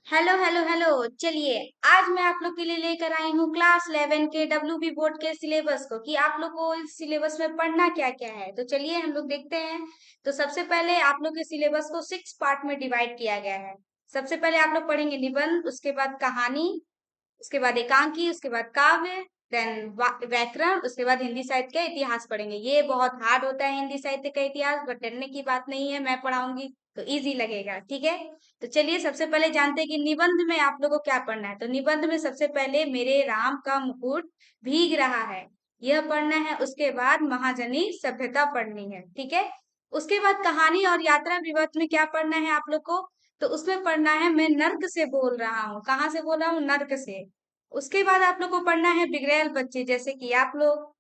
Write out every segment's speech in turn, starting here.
Hello hello hello. चलिए, आज मैं आप लोग के लिए लेकर आई हूँ क्लास 11 के WB बोर्ड के सिलेबस को कि आप लोग को इस सिलेबस में पढ़ना क्या क्या है। तो चलिए हम लोग देखते हैं। तो सबसे पहले आप लोग के सिलेबस को 6 पार्ट में डिवाइड किया गया है। सबसे पहले आप लोग पढ़ेंगे निबंध, उसके बाद कहानी, उसके बाद एकांकी, उसके बाद काव्य, देन व्याकरण, उसके बाद हिंदी साहित्य का इतिहास पढ़ेंगे। ये बहुत हार्ड होता है हिंदी साहित्य का इतिहास, बट डरने की बात नहीं है, मैं पढ़ाऊंगी तो इजी लगेगा। ठीक है, तो चलिए सबसे पहले जानते हैं कि निबंध में आप लोगों को क्या पढ़ना है। तो निबंध में सबसे पहले मेरे राम का मुकुट भीग रहा है, यह पढ़ना है। उसके बाद महाजनी सभ्यता पढ़नी है। ठीक है, उसके बाद कहानी और यात्रा विवर्त में क्या पढ़ना है आप लोग को। तो उसमें पढ़ना है मैं नर्क से बोल रहा हूँ। कहाँ से बोल रहा हूँ? नर्क से। उसके बाद आप लोग को पढ़ना है बिगड़ैल बच्चे, जैसे कि आप लोग।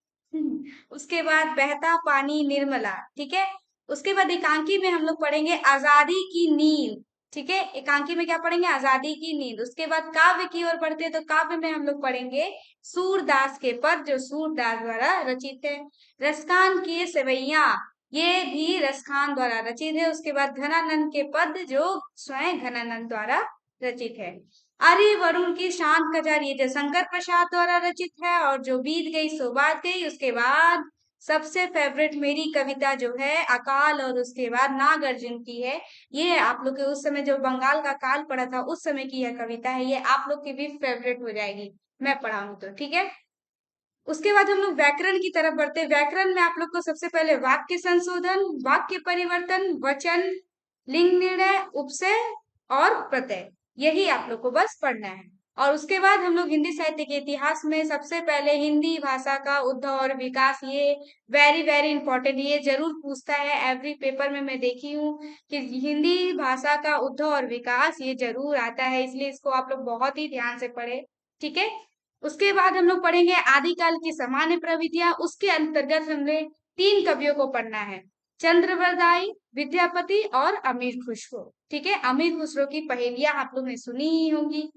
उसके बाद बहता पानी निर्मला। ठीक है, उसके बाद एकांकी में हम लोग पढ़ेंगे आजादी की नींद। ठीक है, एकांकी में क्या पढ़ेंगे? आजादी की नींद। उसके बाद काव्य की ओर बढ़ते हैं, तो काव्य में हम लोग पढ़ेंगे सूरदास के पद, जो सूरदास द्वारा रचित है। रसखान की सेवैया, ये भी रसखान द्वारा रचित है। उसके बाद घनानंद के पद, जो स्वयं घनानंद द्वारा रचित है। आर्य वरुण की शांत कजार, ये जयशंकर प्रसाद द्वारा रचित है। और जो बीत गई सो बात गई। उसके बाद सबसे फेवरेट मेरी कविता जो है अकाल, और उसके बाद नागार्जुन की है। ये आप लोग के उस समय जो बंगाल का काल पड़ा था उस समय की यह कविता है। ये आप लोग की भी फेवरेट हो जाएगी, मैं पढ़ाऊंगी तो। ठीक है, उसके बाद हम लोग व्याकरण की तरफ बढ़ते हैं। व्याकरण में आप लोग को सबसे पहले वाक्य संशोधन, वाक्य परिवर्तन, वचन, लिंग निर्णय, उपसय और प्रत्यय, यही आप लोग को बस पढ़ना है। और उसके बाद हम लोग हिंदी साहित्य के इतिहास में सबसे पहले हिंदी भाषा का उद्भव और विकास, ये वेरी वेरी इंपॉर्टेंट, ये जरूर पूछता है एवरी पेपर में। मैं देखी हूँ कि हिंदी भाषा का उद्भव और विकास ये जरूर आता है, इसलिए इसको आप लोग बहुत ही ध्यान से पढ़े। ठीक है, उसके बाद हम लोग पढ़ेंगे आदिकाल की सामान्य प्रविधियां। उसके अंतर्गत हमें 3 कवियों को पढ़ना है, चंद्रवरदाई, विद्यापति और अमीर खुसरो। ठीक है, अमीर खुसरो की पहेलियां आप लोग ने सुनी ही होंगी।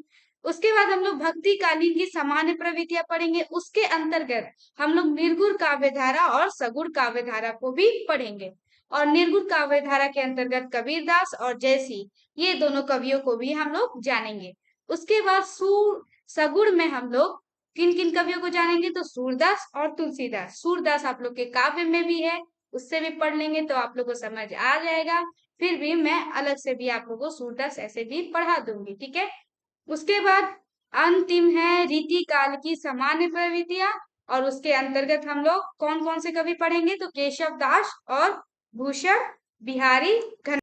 उसके बाद हम लोग भक्ति कालीन की सामान्य प्रविधियां पढ़ेंगे। उसके अंतर्गत हम लोग निर्गुण काव्यधारा और सगुण काव्यधारा को भी पढ़ेंगे। और निर्गुण काव्यधारा के अंतर्गत कबीरदास और जयसी, ये दोनों कवियों को भी हम लोग जानेंगे। उसके बाद सगुण में हम लोग किन किन कवियों को जानेंगे? तो सूरदास और तुलसीदास। सूरदास आप लोग के काव्य में भी है, उससे भी पढ़ लेंगे तो आप लोग को समझ आ जाएगा। फिर भी मैं अलग से भी आप लोगों को सूरदास ऐसे भी पढ़ा दूंगी। ठीक है, उसके बाद अंतिम है रीति काल की सामान्य प्रविधियां। और उसके अंतर्गत हम लोग कौन कौन से कवि पढ़ेंगे? तो केशव दास और भूषण बिहारी घन।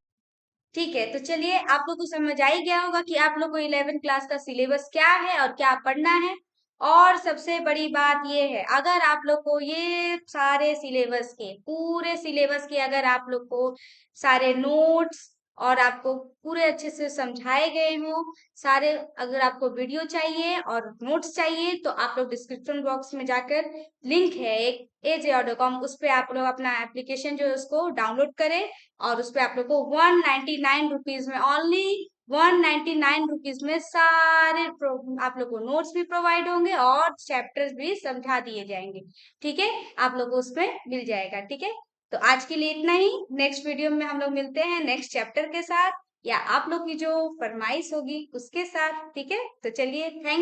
ठीक है, तो चलिए आप लोग को समझ आ ही गया होगा कि आप लोग को 11 क्लास का सिलेबस क्या है और क्या पढ़ना है। और सबसे बड़ी बात ये है, अगर आप लोग को ये सारे सिलेबस के, पूरे सिलेबस के अगर आप लोग को सारे नोट्स और आपको पूरे अच्छे से समझाए गए हो सारे, अगर आपको वीडियो चाहिए और नोट्स चाहिए तो आप लोग डिस्क्रिप्शन बॉक्स में जाकर लिंक है एक AJO.com, उस पर आप लोग अपना एप्लीकेशन जो है उसको डाउनलोड करें। और उस पे आप लोग को 199 रुपीज में, ओनली 199 रुपीज में सारे आप लोग को नोट्स भी प्रोवाइड होंगे और चैप्टर्स भी समझा दिए जाएंगे। ठीक है, आप लोग को उसमें मिल जाएगा। ठीक है, तो आज के लिए इतना ही। नेक्स्ट वीडियो में हम लोग मिलते हैं नेक्स्ट चैप्टर के साथ, या आप लोग की जो फरमाइश होगी उसके साथ। ठीक है, तो चलिए, थैंक